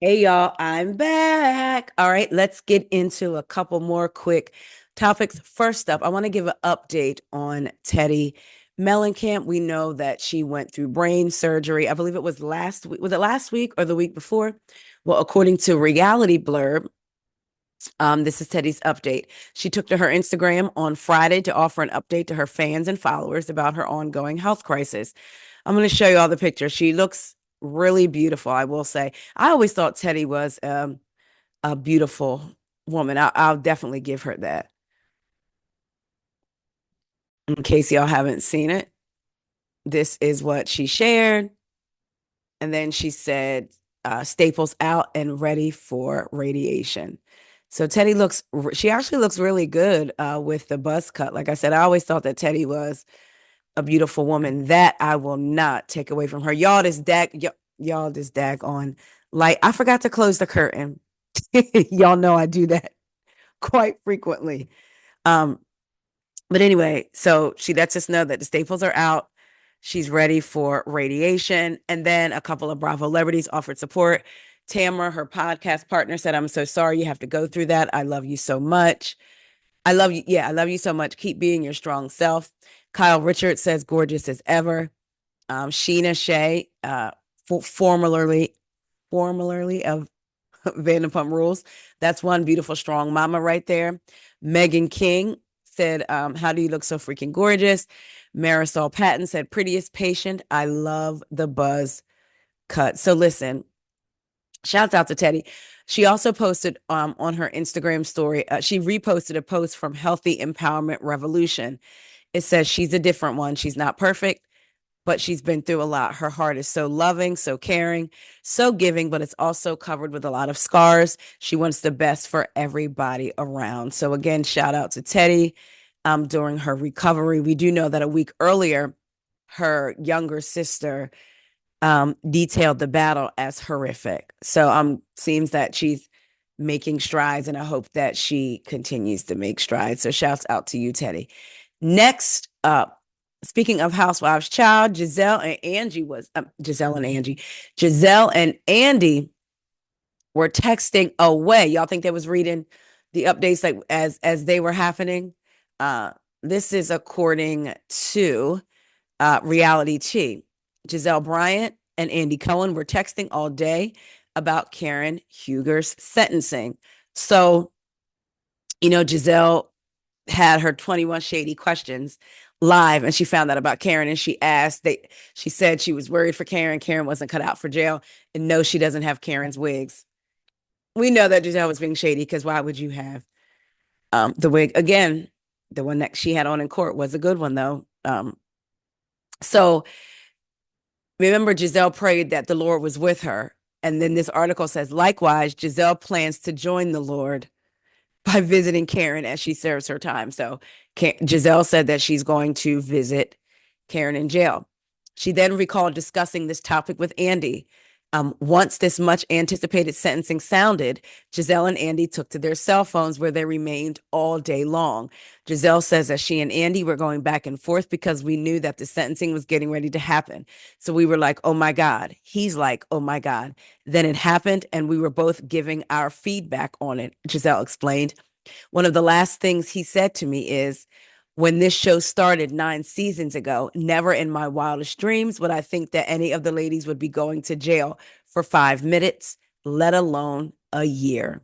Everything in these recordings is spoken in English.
Hey y'all, I'm back. All right, let's get into a couple more quick topics. First up, I want to give an update on Teddi Mellencamp. We know that she went through brain surgery. I believe it was last week. Was it last week or the week before? Well, according to Reality Blurb, this is Teddi's update. She took to her Instagram on Friday to offer an update to her fans and followers about her ongoing health crisis. I'm going to show you all the pictures. She looks really beautiful, I will say. I always thought Teddi was a beautiful woman. I'll definitely give her that. In case y'all haven't seen it, this is what she shared. And then she said, staples out and ready for radiation. So Teddi she actually looks really good with the buzz cut. Like I said, I always thought that Teddi was a beautiful woman. That I will not take away from her. Y'all this dag on light. I forgot to close the curtain. Y'all know I do that quite frequently. Um, but anyway, so she lets us know that the staples are out. She's ready for radiation. And then a couple of Bravo celebrities offered support. Tamara, her podcast partner, said, I'm so sorry you have to go through that. I love you so much. I love you. Yeah, I love you so much. Keep being your strong self. Kyle Richards says, gorgeous as ever. Sheena Shea, formerly of Vanderpump Rules. That's one beautiful, strong mama right there. Megan King said, how do you look so freaking gorgeous? Marisol Patton said, prettiest patient. I love the buzz cut. So listen, shouts out to Teddi. She also posted on her Instagram story, she reposted a post from Healthy Empowerment Revolution. It says she's a different one. She's not perfect, but she's been through a lot. Her heart is so loving, so caring, so giving, but it's also covered with a lot of scars. She wants the best for everybody around. So again, shout out to Teddi during her recovery. We do know that a week earlier, her younger sister detailed the battle as horrific. So seems that she's making strides, and I hope that she continues to make strides. So shouts out to you, Teddi. Next up, speaking of Housewives Child, Gizelle and Andy were texting away. Y'all think they was reading the updates like as they were happening? This is according to Reality T. Giselle Bryant and Andy Cohen were texting all day about Karen Huger's sentencing. So, Giselle had her 21 Shady Questions live, and she found out about Karen, and she said she was worried for Karen. Karen wasn't cut out for jail, and no, she doesn't have Karen's wigs. We know that Giselle was being shady, because why would you have the wig? Again, the one that she had on in court was a good one, though. So remember, Giselle prayed that the Lord was with her. And then this article says, likewise, Giselle plans to join the Lord by visiting Karen as she serves her time. So Giselle said that she's going to visit Karen in jail. She then recalled discussing this topic with Andy. Once this much anticipated sentencing sounded, Giselle and Andy took to their cell phones, where they remained all day long. Giselle says that she and Andy were going back and forth because we knew that the sentencing was getting ready to happen. So we were like, oh my God. He's like, oh my God. Then it happened, and we were both giving our feedback on it, Giselle explained. One of the last things he said to me is, when this show started 9 seasons ago, never in my wildest dreams would I think that any of the ladies would be going to jail for 5 minutes, let alone a year.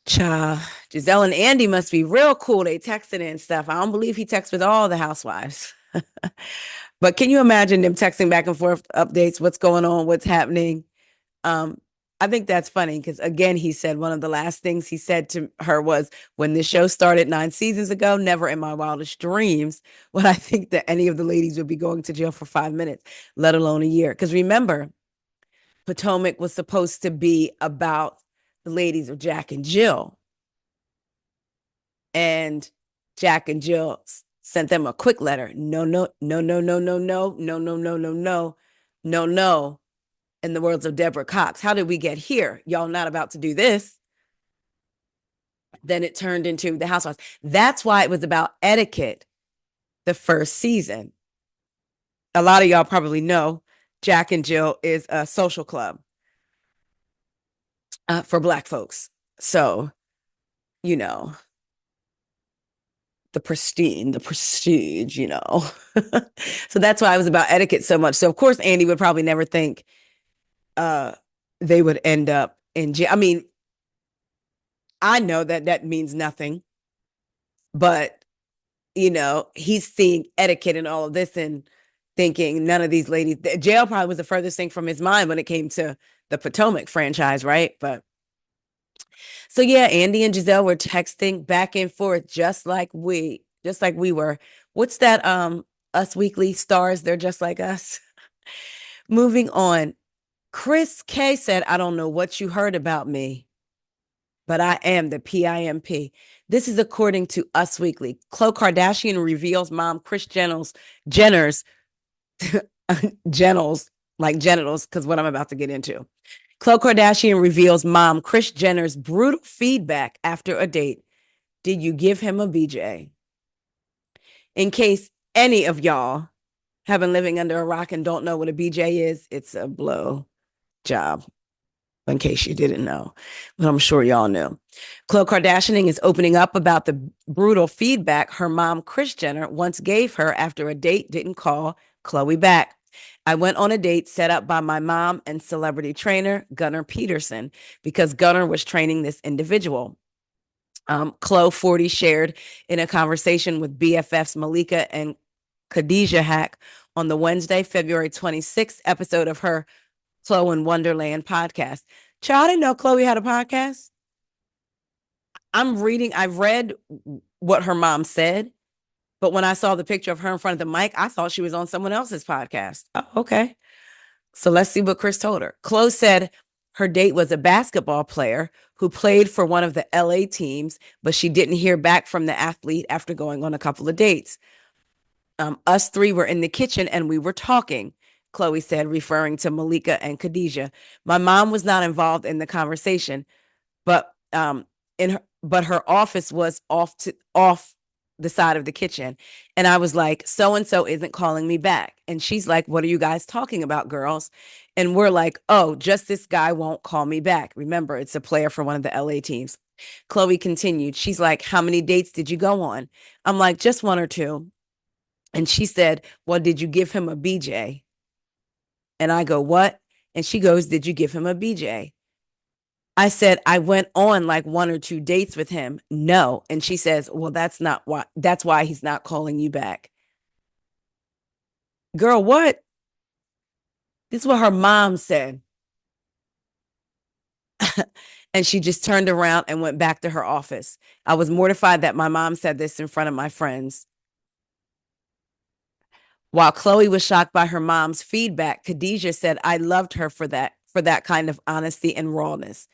Cha, Giselle and Andy must be real cool. They texted and stuff. I don't believe he texts with all the housewives. But can you imagine them texting back and forth updates? What's going on? What's happening? Um, I think that's funny because, again, he said one of the last things he said to her was, when this show started 9 seasons ago, never in my wildest dreams would I think that any of the ladies would be going to jail for 5 minutes, let alone a year. Because remember, Potomac was supposed to be about the ladies of Jack and Jill. And Jack and Jill sent them a quick letter. No, no, no, no, no, no, no, no, no, no, no, no, no, no. In the words of Deborah Cox, how did we get here? Y'all not about to do this. Then it turned into the Housewives. That's why it was about etiquette the first season. A lot of y'all probably know Jack and Jill is a social club for Black folks. So, you know, the prestige, So that's why I was about etiquette so much. So of course Andy would probably never think uh they would end up in jail. I mean, I know that that means nothing, but he's seeing etiquette and all of this and thinking none of these ladies, jail probably was the furthest thing from his mind when it came to the Potomac franchise, right? But so yeah, Andy and Gizelle were texting back and forth just like we were. What's that Us Weekly stars, they're just like us. Moving on. Kris K said, I don't know what you heard about me, but I am the PIMP. This is according to Us Weekly. Khloe Kardashian reveals mom Jenner's genitals, like genitals, because what I'm about to get into. Khloe Kardashian reveals mom Kris Jenner's brutal feedback after a date. Did you give him a BJ? In case any of y'all have been living under a rock and don't know what a BJ is, it's a blow job, in case you didn't know, but I'm sure y'all knew. Khloe Kardashian is opening up about the brutal feedback her mom, Kris Jenner, once gave her after a date didn't call Khloe back. I went on a date set up by my mom and celebrity trainer, Gunnar Peterson, because Gunnar was training this individual. Khloe 40 shared in a conversation with BFFs Malika and Khadijah Hack on the Wednesday, February 26th episode of her Khloe in Wonderland podcast. Child, I didn't know Khloe had a podcast. I've read what her mom said, but when I saw the picture of her in front of the mic, I thought she was on someone else's podcast. Oh, okay. So let's see what Kris told her. Khloe said her date was a basketball player who played for one of the LA teams, but she didn't hear back from the athlete after going on a couple of dates. Us three were in the kitchen and we were talking, Khloe said, referring to Malika and Khadijah. My mom was not involved in the conversation, but her office was off the side of the kitchen. And I was like, so and so isn't calling me back. And she's like, what are you guys talking about, girls? And we're like, oh, just this guy won't call me back. Remember, it's a player for one of the LA teams. Khloe continued. She's like, how many dates did you go on? I'm like, just one or two. And she said, well, did you give him a BJ? And I go, what? And she goes, did you give him a BJ? I said, I went on like one or two dates with him. No. And she says, well, that's why he's not calling you back. Girl, what? This is what her mom said. And she just turned around and went back to her office. I was mortified that my mom said this in front of my friends. While Khloe was shocked by her mom's feedback, Khadijah said, I loved her for that kind of honesty and rawness.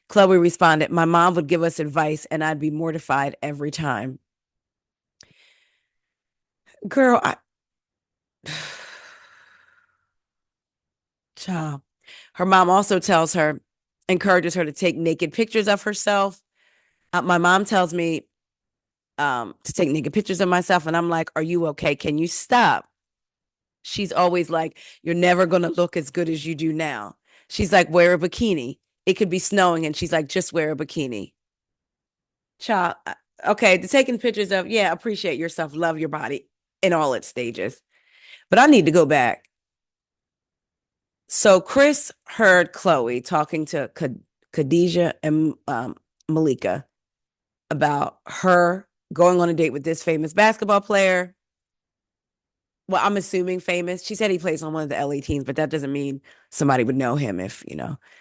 Khloe responded, my mom would give us advice and I'd be mortified every time. Girl, child. Her mom also encourages her to take naked pictures of herself. My mom tells me to take naked pictures of myself, and I'm like, are you okay? Can you stop? She's always like, you're never going to look as good as you do now. She's like, wear a bikini. It could be snowing, and she's like, just wear a bikini. Child, okay, the taking pictures of, yeah, appreciate yourself, love your body in all its stages. But I need to go back. So Kris heard Khloe talking to Khadijah and Malika about her going on a date with this famous basketball player. Well, I'm assuming famous. She said he plays on one of the LA teams, but that doesn't mean somebody would know him if,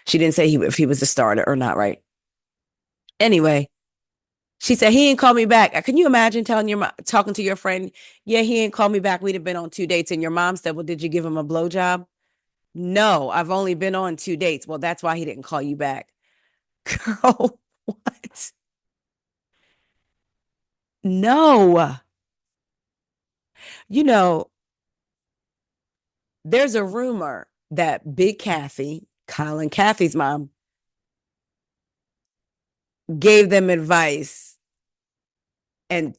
she didn't say if he was a starter or not, right? Anyway, she said, he ain't called me back. Can you imagine talking to your friend, yeah, he ain't called me back. We'd have been on 2 dates. And your mom said, well, did you give him a blowjob? No, I've only been on 2 dates. Well, that's why he didn't call you back. Girl, what? No. You know, there's a rumor that Big Kathy, Kyle and Kathy's mom, gave them advice and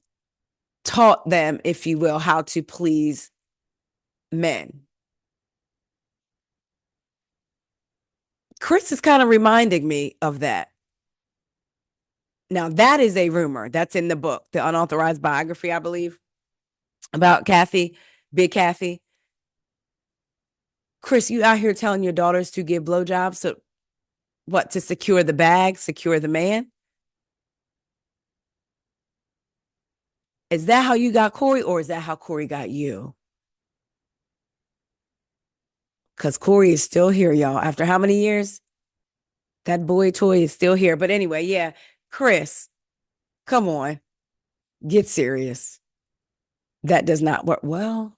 taught them, if you will, how to please men. Kris is kind of reminding me of that. Now, that is a rumor that's in the book, the unauthorized biography, I believe, about Kathy, Big Kathy. Kris, you out here telling your daughters to give blowjobs to what? To secure the bag, secure the man? Is that how you got Corey, or is that how Corey got you? Because Corey is still here, y'all. After how many years? That boy toy is still here. But anyway, yeah, Kris, come on, get serious. That does not work. Well,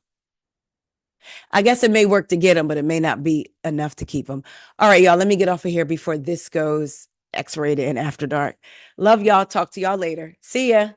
I guess it may work to get him, but it may not be enough to keep him. All right, y'all, let me get off of here before this goes X-rated and after dark. Love y'all. Talk to y'all later. See ya.